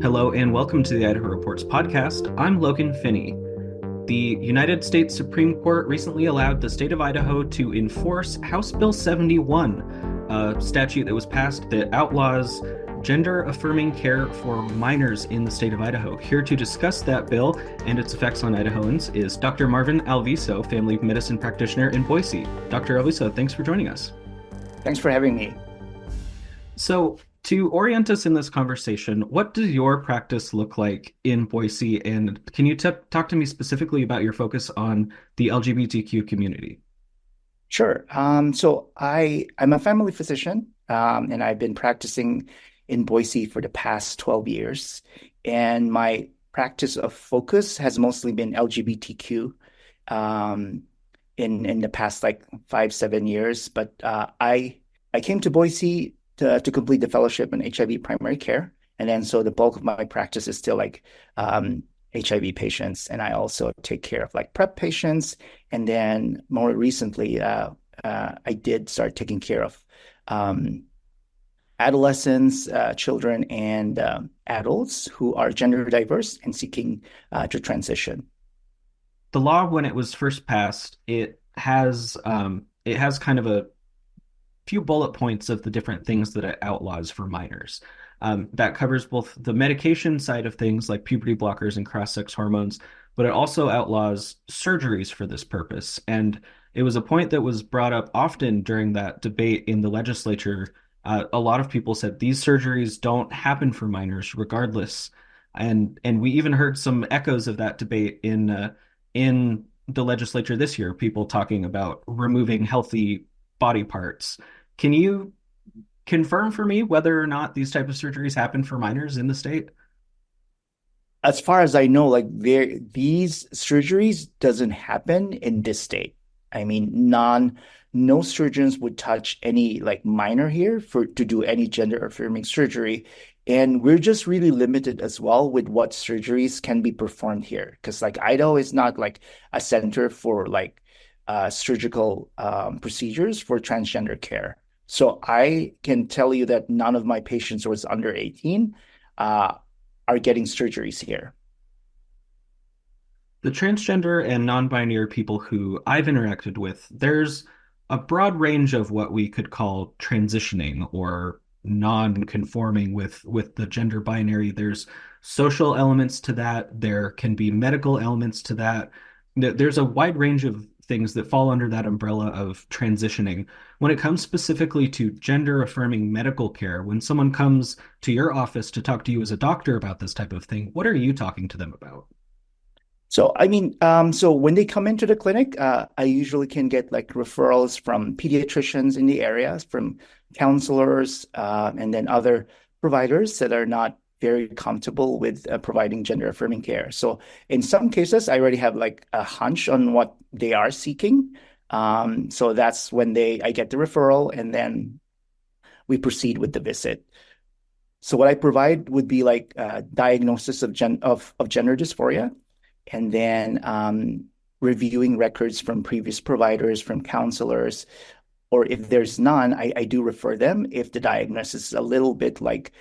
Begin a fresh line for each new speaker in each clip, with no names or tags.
Hello and welcome to the Idaho Reports podcast. I'm Logan Finney. The United States Supreme Court recently allowed the state of Idaho to enforce House Bill 71, a statute that was passed that outlaws gender-affirming care for minors in the state of Idaho. Here to discuss that bill and its effects on Idahoans is Dr. Marvin Alviso, family medicine practitioner in Boise. Dr. Alviso, thanks for joining us.
Thanks for having me.
So, to orient us in this conversation, what does your practice look like in Boise? And can you talk to me specifically about your focus on the LGBTQ community?
Sure. I'm a family physician, and I've been practicing in Boise for the past 12 years. And my practice of focus has mostly been LGBTQ in the past like 5, 7 years. But I came to Boise to complete the fellowship in HIV primary care. And then so the bulk of my practice is still like HIV patients. And I also take care of like PrEP patients. And then more recently, I did start taking care of adolescents, children, and adults who are gender diverse and seeking to transition.
The law, when it was first passed, it has kind of a few bullet points of the different things that it outlaws for minors. That covers both the medication side of things like puberty blockers and cross-sex hormones, but it also outlaws surgeries for this purpose. And it was a point that was brought up often during that debate in the legislature. A lot of people said these surgeries don't happen for minors regardless. And we even heard some echoes of that debate in the legislature this year, people talking about removing healthy body parts. Can you confirm for me whether or not these type of surgeries happen for minors in the state?
As far as I know, these surgeries doesn't happen in this state. I mean, no surgeons would touch any like minor here to do any gender affirming surgery. And we're just really limited as well with what surgeries can be performed here. Because like Idaho is not like a center for like surgical procedures for transgender care. So I can tell you that none of my patients who was under 18 uh, are getting surgeries here.
The transgender and non-binary people who I've interacted with, there's a broad range of what we could call transitioning or non-conforming with the gender binary. There's social elements to that. There can be medical elements to that. There's a wide range of things that fall under that umbrella of transitioning. When it comes specifically to gender affirming medical care, when someone comes to your office to talk to you as a doctor about this type of thing, what are you talking to them about?
So when they come into the clinic, I usually can get like referrals from pediatricians in the areas, from counselors, and then other providers that are not very comfortable with providing gender affirming care. So in some cases, I already have like a hunch on what they are seeking. So that's when I get the referral, and then we proceed with the visit. So what I provide would be like a diagnosis of gender dysphoria, and then reviewing records from previous providers, from counselors, or if there's none, I do refer them if the diagnosis is a little bit like,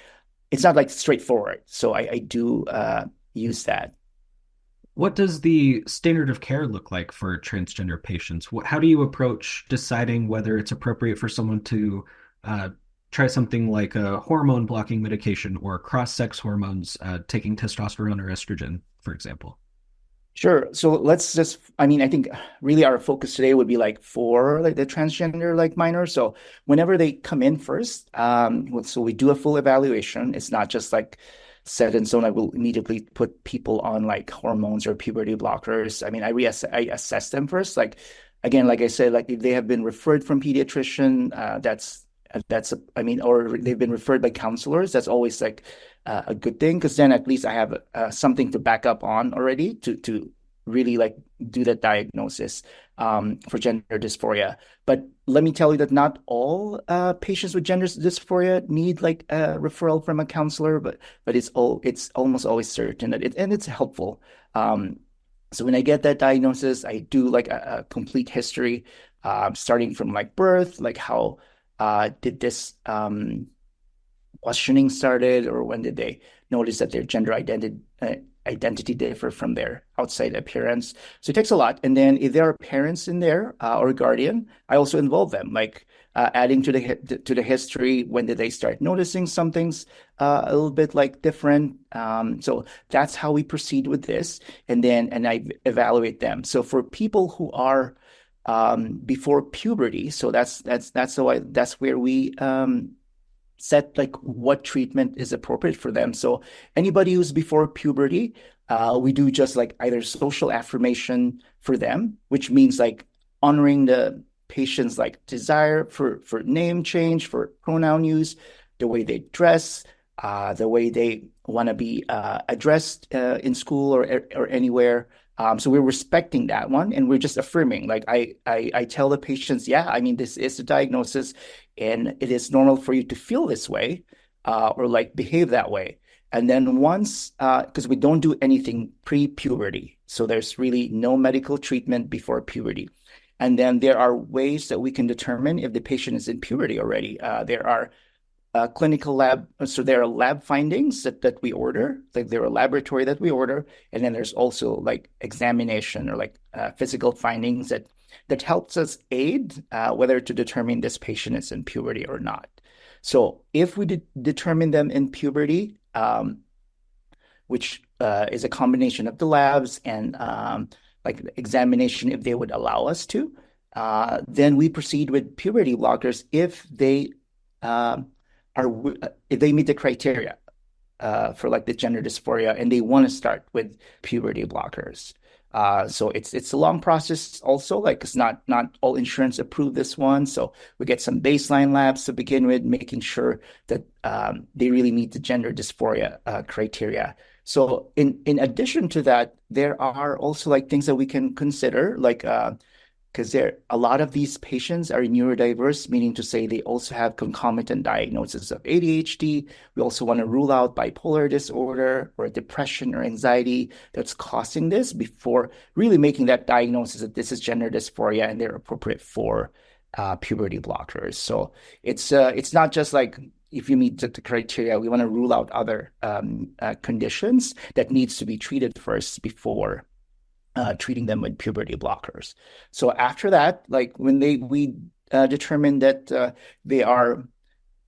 it's not like straightforward. So I do use that.
What does the standard of care look like for transgender patients? How do you approach deciding whether it's appropriate for someone to uh, try something like a hormone blocking medication or cross-sex hormones, taking testosterone or estrogen, for example?
Sure. So I mean, I think really our focus today would be like for like the transgender like minor. So whenever they come in first, so we do a full evaluation. It's not just like set in stone. I will immediately put people on like hormones or puberty blockers. I mean, I assess them first. Like again, like I said, like if they have been referred from pediatrician, I mean, or they've been referred by counselors. That's always like a good thing, because then at least I have something to back up on already to really like do that diagnosis for gender dysphoria. But let me tell you that not all patients with gender dysphoria need like a referral from a counselor, but it's almost always certain that it's helpful. So when I get that diagnosis, I do like a complete history, starting from like birth, like how did this questioning started, or when did they notice that their gender identity differ from their outside appearance. So it takes a lot. And then if there are parents in there or guardian, I also involve them, like adding to the history. When did they start noticing something's a little bit like different? So that's how we proceed with this, and I evaluate them. So for people who are before puberty, so that's where we set like what treatment is appropriate for them. So anybody who's before puberty, we do just like either social affirmation for them, which means like honoring the patient's like desire for name change, for pronoun use, the way they dress, the way they want to be addressed in school or anywhere. So we're respecting that one, and we're just affirming. Like I tell the patients, yeah, I mean, this is a diagnosis, and it is normal for you to feel this way, or like behave that way. And then once, because we don't do anything pre-puberty, so there's really no medical treatment before puberty. And then there are ways that we can determine if the patient is in puberty already. There are clinical lab, so there are lab findings that we order, like there are laboratory that we order, and then there's also like examination or like physical findings that helps us aid whether to determine this patient is in puberty or not. So if we determine them in puberty, which is a combination of the labs and like examination, if they would allow us to, then we proceed with puberty blockers if they uh, if they meet the criteria for like the gender dysphoria and they want to start with puberty blockers. So it's a long process also, like it's not all insurance approved this one. So we get some baseline labs to begin with, making sure that they really meet the gender dysphoria criteria. So in addition to that, there are also like things that we can consider, like because there a lot of these patients are neurodiverse, meaning to say they also have concomitant diagnosis of ADHD. We also want to rule out bipolar disorder or depression or anxiety that's causing this before really making that diagnosis that this is gender dysphoria and they're appropriate for puberty blockers. So it's not just like if you meet the criteria, we want to rule out other conditions that needs to be treated first before treating them with puberty blockers. So after that, like when we determine that they are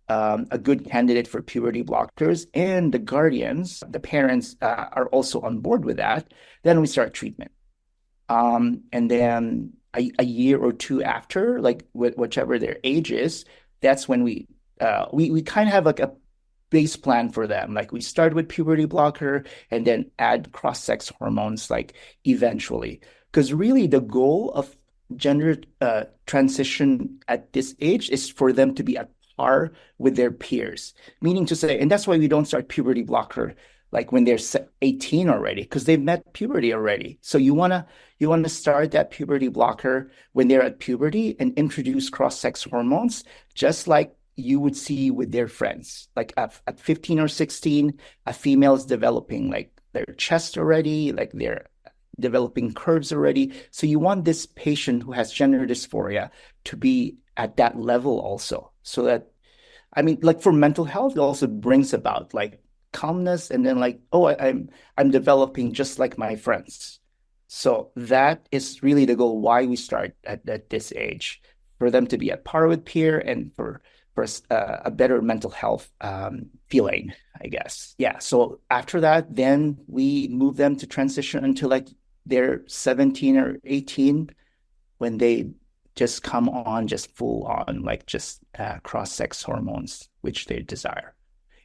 a good candidate for puberty blockers, and the guardians, the parents, are also on board with that, then we start treatment. And then a year or two after, like whichever their age is, that's when we kind of have like a base plan for them. Like we start with puberty blocker and then add cross-sex hormones like eventually. Because really the goal of gender transition at this age is for them to be at par with their peers. Meaning to say, and that's why we don't start puberty blocker like when they're 18 already, because they've met puberty already. So you wanna start that puberty blocker when they're at puberty and introduce cross-sex hormones, just like you would see with their friends. Like at 15 or 16, a female is developing like their chest already, like they're developing curves already. So you want this patient who has gender dysphoria to be at that level also. So that, I mean, like for mental health, it also brings about like calmness and then like, oh, I'm developing just like my friends. So that is really the goal why we start at this age, for them to be at par with peer and for a better mental health feeling, I guess. Yeah. So after that, then we move them to transition until like they're 17 or 18 when they just come on, just full on, like just cross-sex hormones, which they desire.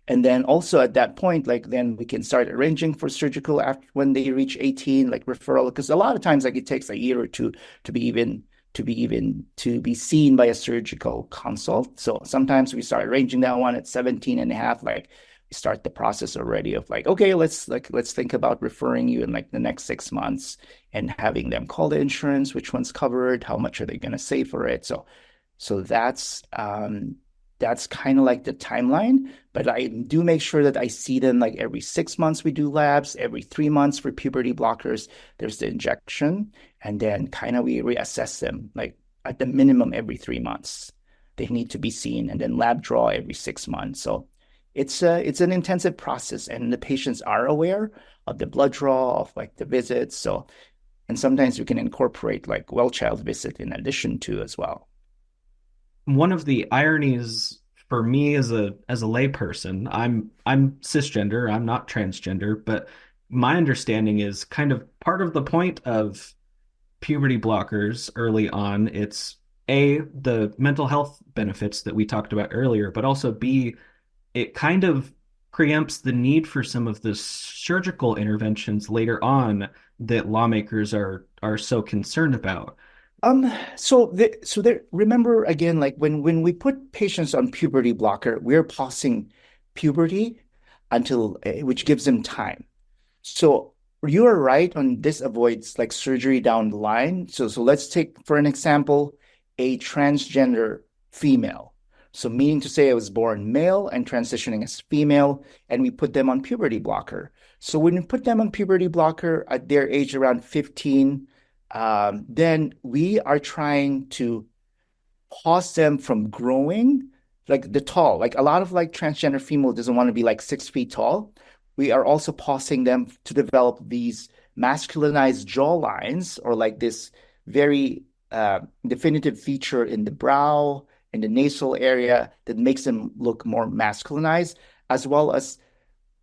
And then also at that point, like then we can start arranging for surgical after when they reach 18, like referral, because a lot of times like it takes a year or two to be seen by a surgical consult. So sometimes we start arranging that one at 17 and a half, like we start the process already of like, okay, let's think about referring you in like the next 6 months and having them call the insurance, which one's covered, how much are they going to save for it. So that's kind of like the timeline, but I do make sure that I see them like every 6 months we do labs, every 3 months for puberty blockers, there's the injection, and then kind of we reassess them like at the minimum every 3 months. They need to be seen, and then lab draw every 6 months. So it's an intensive process, and the patients are aware of the blood draw, of like the visits. So, and sometimes we can incorporate like well child visit in addition to as well.
One of the ironies for me as a layperson, I'm cisgender, I'm not transgender, but my understanding is kind of part of the point of puberty blockers early on. It's A, the mental health benefits that we talked about earlier, but also B, it kind of preempts the need for some of the surgical interventions later on that lawmakers are so concerned about.
So there, remember again, like when we put patients on puberty blocker, we're pausing puberty until which gives them time. So you are right on this avoids like surgery down the line. So let's take for an example a transgender female. So meaning to say I was born male and transitioning as female, and we put them on puberty blocker. So when we put them on puberty blocker at their age around 15, then we are trying to pause them from growing like the tall. Like a lot of like transgender female doesn't want to be like 6 feet tall. We are also pausing them to develop these masculinized jaw lines or like this very definitive feature in the brow and the nasal area that makes them look more masculinized, as well as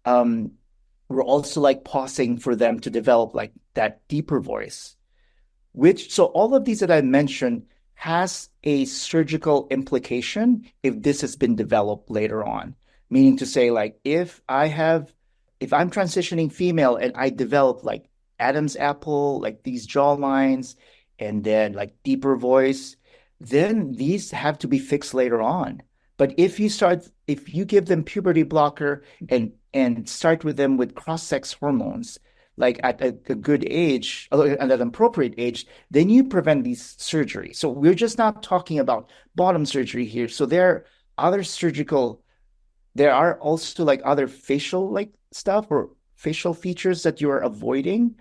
um, we're also like pausing for them to develop like that deeper voice which so all of these that I mentioned has a surgical implication if this has been developed later on. Meaning to say, like, if I'm transitioning female and I develop like Adam's apple, like these jaw lines, and then like deeper voice, then these have to be fixed later on. But if you give them puberty blocker and start with them with cross-sex hormones, like at a good age, at an appropriate age, then you prevent these surgeries. So we're just not talking about bottom surgery here. So other surgical, there are also like other facial like stuff or facial features that you are avoiding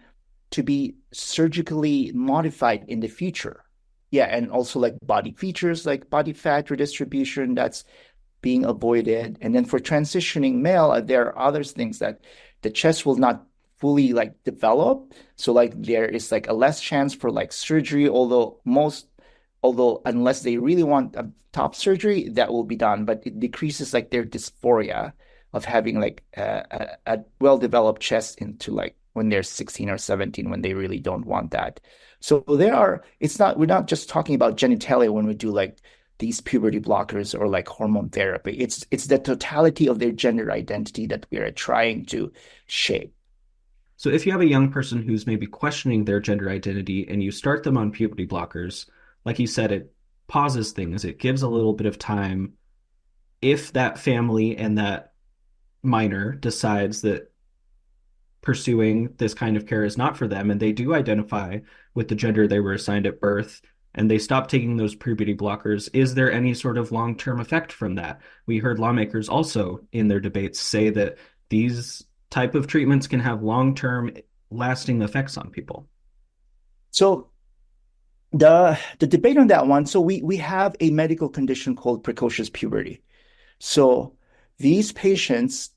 to be surgically modified in the future. Yeah, and also like body features like body fat redistribution, that's being avoided. And then for transitioning male, there are other things that the chest will not fully like develop. So like there is like a less chance for like surgery, although unless they really want a top surgery, that will be done. But it decreases like their dysphoria of having like a well-developed chest into like when they're 16 or 17 when they really don't want that. So we're not just talking about genitalia when we do like these puberty blockers or like hormone therapy. It's the totality of their gender identity that we are trying to shape.
So if you have a young person who's maybe questioning their gender identity and you start them on puberty blockers, like you said, it pauses things. It gives a little bit of time. If that family and that minor decides that pursuing this kind of care is not for them and they do identify with the gender they were assigned at birth and they stop taking those puberty blockers, is there any sort of long-term effect from that? We heard lawmakers also in their debates say that these type of treatments can have long-term lasting effects on people.
So the debate on that one, so we have a medical condition called precocious puberty. So these patients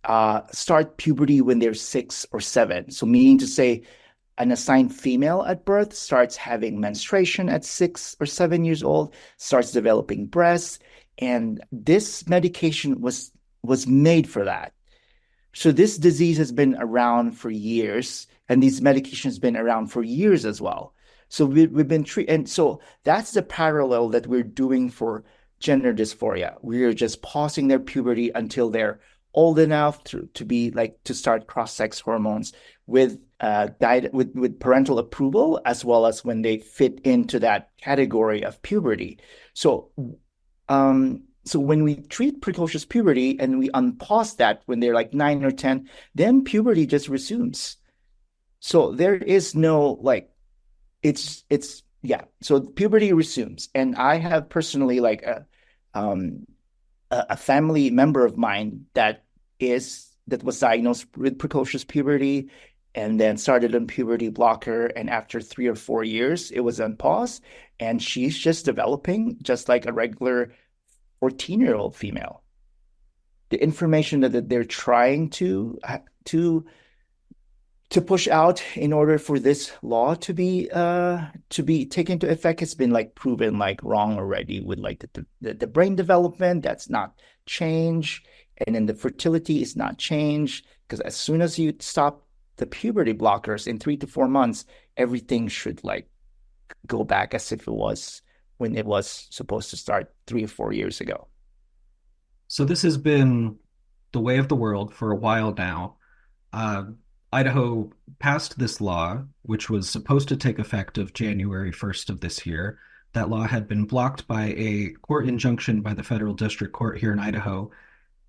start puberty when they're 6 or 7. So meaning to say an assigned female at birth starts having menstruation at 6 or 7 years old, starts developing breasts, and this medication was made for that. So this disease has been around for years, and these medications been around for years as well. So we've been treating, and so that's the parallel that we're doing for gender dysphoria. We're just pausing their puberty until they're old enough to be like to start cross-sex hormones with with parental approval, as well as when they fit into that category of puberty. So when we treat precocious puberty and we unpause that when they're like 9 or 10, then puberty just resumes. So there is no like it's yeah. So puberty resumes, and I have personally like um a family member of mine that was diagnosed with precocious puberty and then started on puberty blocker, and after 3 or 4 years it was on pause, and she's just developing just like a regular 14-year-old female. the information that they're trying to to push out in order for this law to be taken into effect has been like proven like wrong already with like the brain development that's not change, and then the fertility is not change, because as soon as you stop the puberty blockers in 3 to 4 months, everything should like go back as if it was when it was supposed to start 3 or 4 years ago.
So this has been the way of the world for a while now. Uh, Idaho passed this law, which was supposed to take effect of January 1st of this year. That law had been blocked by a court injunction by the federal district court here in Idaho.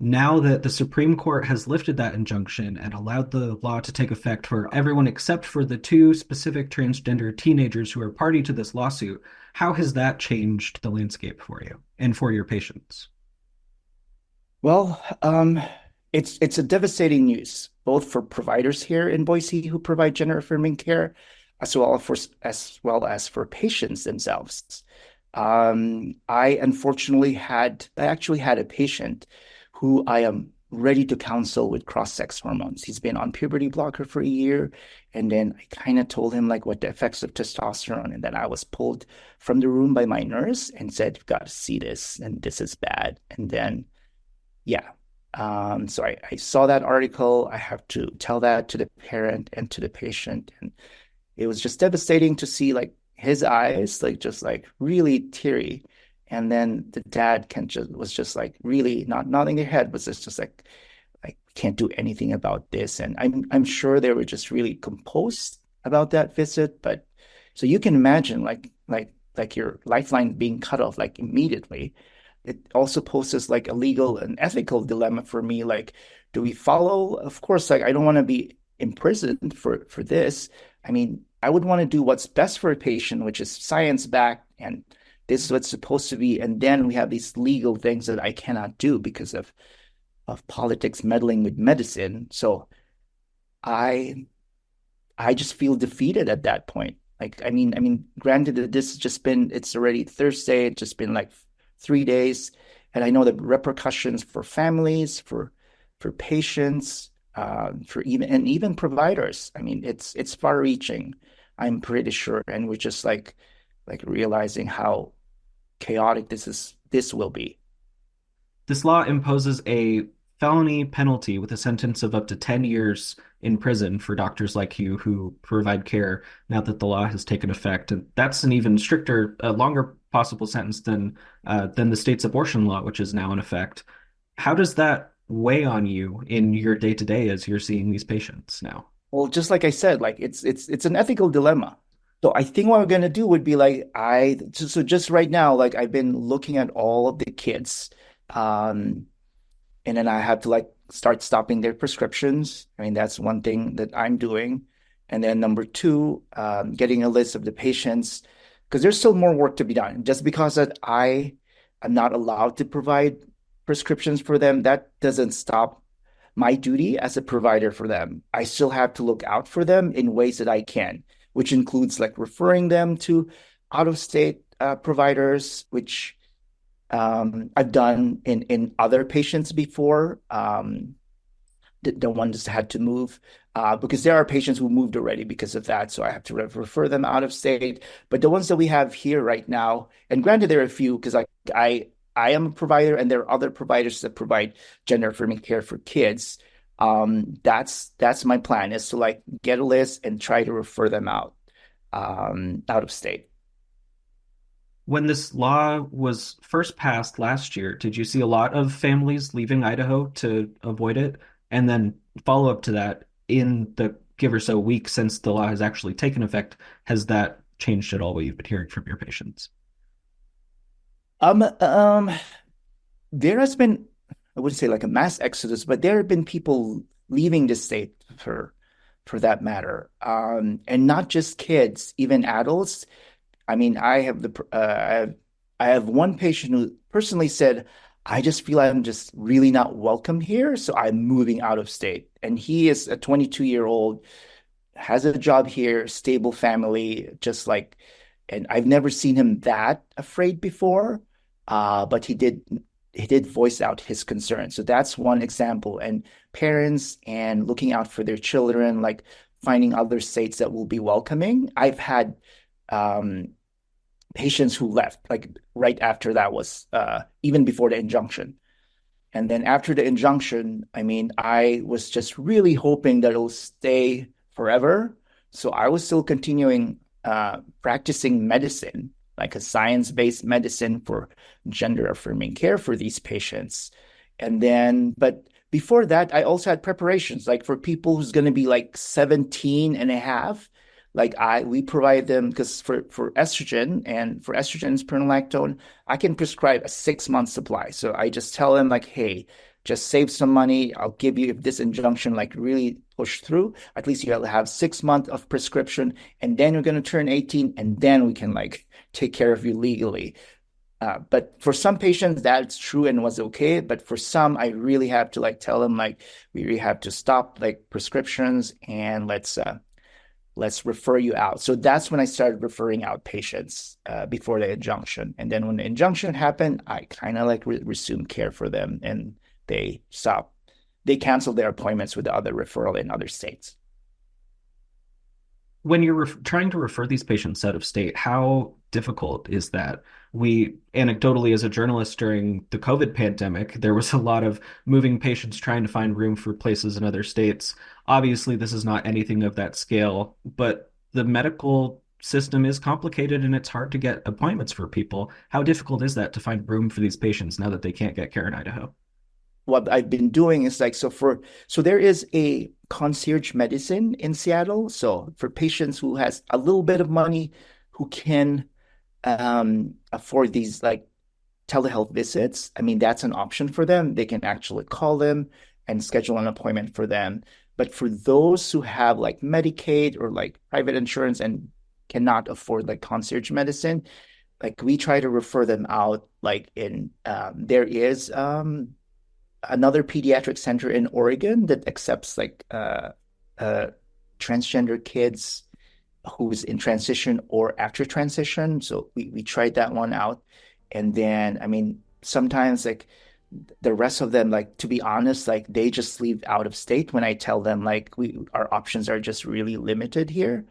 Now that the Supreme Court has lifted that injunction and allowed the law to take effect for everyone except for the two specific transgender teenagers who are party to this lawsuit, how has that changed the landscape for you and for your patients?
Well, it's a devastating news, both for providers here in Boise who provide gender affirming care, as well as for patients themselves. I actually had a patient who I am ready to counsel with cross-sex hormones. He's been on puberty blocker for a year, and then I kind of told him like what the effects of testosterone, and then I was pulled from the room by my nurse and said, "You've got to see this, and this is bad." And then yeah. So I saw that article. I have to tell that to the parent and to the patient. And it was just devastating to see like his eyes, like just like really teary. And then the dad can just was just like really not nodding their head, was just like can't do anything about this. And I'm sure they were just really composed about that visit. But so you can imagine like your lifeline being cut off like immediately. It also poses like a legal and ethical dilemma for me. Like, do we follow? Of course, like I don't want to be imprisoned for this. I mean, I would want to do what's best for a patient, which is science backed, and this is what's supposed to be. And then we have these legal things that I cannot do because of politics meddling with medicine. So I I just feel defeated at that point. Like, granted that this has just been, it's already Thursday, it's just been like 3 days. And I know the repercussions for families, for patients, for even providers. I mean, it's far reaching, I'm pretty sure. And we're just like realizing how chaotic this will be.
This law imposes a felony penalty with a sentence of up to 10 years in prison for doctors like you who provide care now that the law has taken effect. And that's an even stricter, longer possible sentence than the state's abortion law, which is now in effect. How does that weigh on you in your day to day as you're seeing these patients now?
Well, just like I said, like it's an ethical dilemma. So I think what we're gonna do would be like so just right now, like I've been looking at all of the kids, um, and then I have to like start stopping their prescriptions. I mean, that's one thing that I'm doing. And then number two, getting a list of the patients, because there's still more work to be done. Just because that I am not allowed to provide prescriptions for them, that doesn't stop my duty as a provider for them. I still have to look out for them in ways that I can, which includes like referring them to out of state providers, which I've done in other patients before. The ones that had to move, because there are patients who moved already because of that. So I have to refer them out of state. But the ones that we have here right now, and granted, there are a few because I am a provider and there are other providers that provide gender affirming care for kids. That's my plan, is to like get a list and try to refer them out of state.
When this law was first passed last year, did you see a lot of families leaving Idaho to avoid it? And then follow up to that, in the give or so weeks since the law has actually taken effect, has that changed at all what you've been hearing from your patients?
Um, um, there has been, I wouldn't say like a mass exodus, but there have been people leaving the state for that matter. And not just kids, even adults. I mean, I have one patient who personally said, "I just feel I'm just really not welcome here, so I'm moving out of state." And he is a 22-year-old, has a job here, stable family, just like, and I've never seen him that afraid before. But he did. he did voice out his concern. So that's one example. And parents and looking out for their children, like finding other states that will be welcoming. I've had um, patients who left like right after that was even before the injunction. And then after the injunction, I mean, I was just really hoping that it'll stay forever. So I was still continuing practicing medicine, like a science-based medicine for gender-affirming care for these patients. And then, but before that, I also had preparations, like for people who's going to be like 17 and a half. Like we provide them because for estrogen and for estrogen spironolactone, I can prescribe a 6 month supply. So I just tell them like, hey, just save some money. I'll give you if this injunction like really push through, at least you'll have 6 months of prescription, and then you're going to turn 18, and then we can like take care of you legally. But for some patients, that's true and was okay. But for some, I really have to like tell them like we really have to stop like prescriptions and let's refer you out. So that's when I started referring out patients before the injunction. And then when the injunction happened, I kind of like resumed care for them, and they stopped. They canceled their appointments with the other referral in other states.
When you're trying to refer these patients out of state, how difficult is that? We anecdotally, as a journalist during the COVID pandemic, there was a lot of moving patients trying to find room for places in other states. Obviously, this is not anything of that scale, but the medical system is complicated and it's hard to get appointments for people. How difficult is that to find room for these patients now that they can't get care in Idaho?
What I've been doing is like so there is a concierge medicine in Seattle. So for patients who has a little bit of money who can afford these like telehealth visits, I mean that's an option for them. They can actually call them and schedule an appointment for them. But for those who have like Medicaid or like private insurance and cannot afford like concierge medicine, like we try to refer them out like in there is another pediatric center in Oregon that accepts like transgender kids who's in transition or after transition. So we tried that one out. And then, I mean, sometimes like the rest of them, like to be honest, like they just leave out of state when I tell them like our options are just really limited here.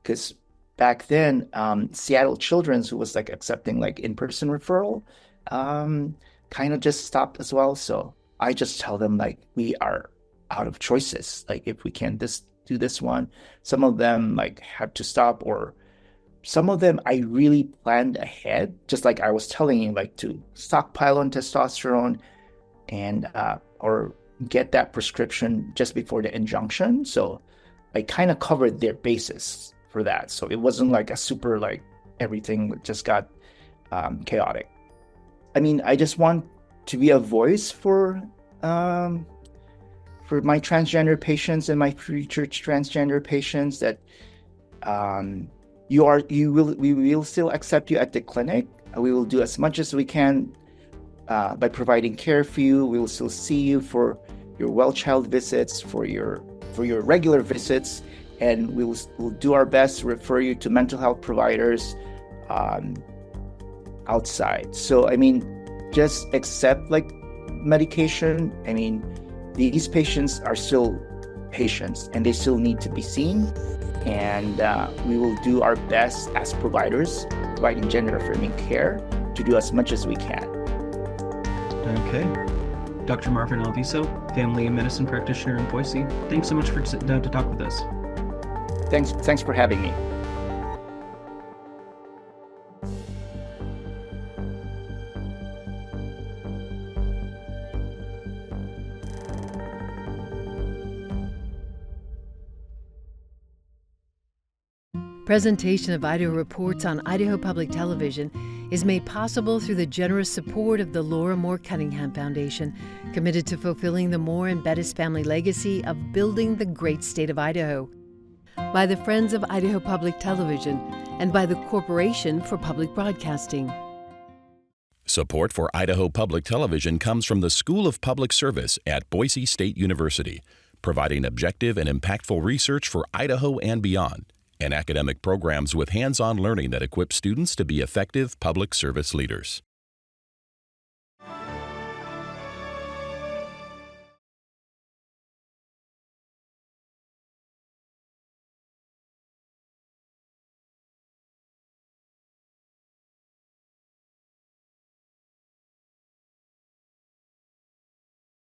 Because back then, Seattle Children's, who was like accepting like in-person referral, um, kind of just stopped as well. So I just tell them like we are out of choices. Like if we can just do this one, some of them like have to stop, or some of them I really planned ahead, just like I was telling you, like to stockpile on testosterone and or get that prescription just before the injunction. So I kind of covered their bases for that. So it wasn't like a super like everything just got chaotic. I mean, I just want to be a voice for my transgender patients and my future transgender patients that we will still accept you at the clinic. We will do as much as we can by providing care for you. We will still see you for your well child visits, for your regular visits, and we'll do our best to refer you to mental health providers outside. So I mean, just accept like medication. I mean, these patients are still patients and they still need to be seen. And we will do our best as providers providing gender-affirming care to do as much as we can.
Okay. Dr. Marvin Alviso, family medicine practitioner in Boise, thanks so much for sitting down to talk with us.
Thanks for having me.
Presentation of Idaho Reports on Idaho Public Television is made possible through the generous support of the Laura Moore Cunningham Foundation, committed to fulfilling the Moore and Bettis family legacy of building the great state of Idaho, by the Friends of Idaho Public Television, and by the Corporation for Public Broadcasting.
Support for Idaho Public Television comes from the School of Public Service at Boise State University, providing objective and impactful research for Idaho and beyond, and academic programs with hands-on learning that equip students to be effective public service leaders.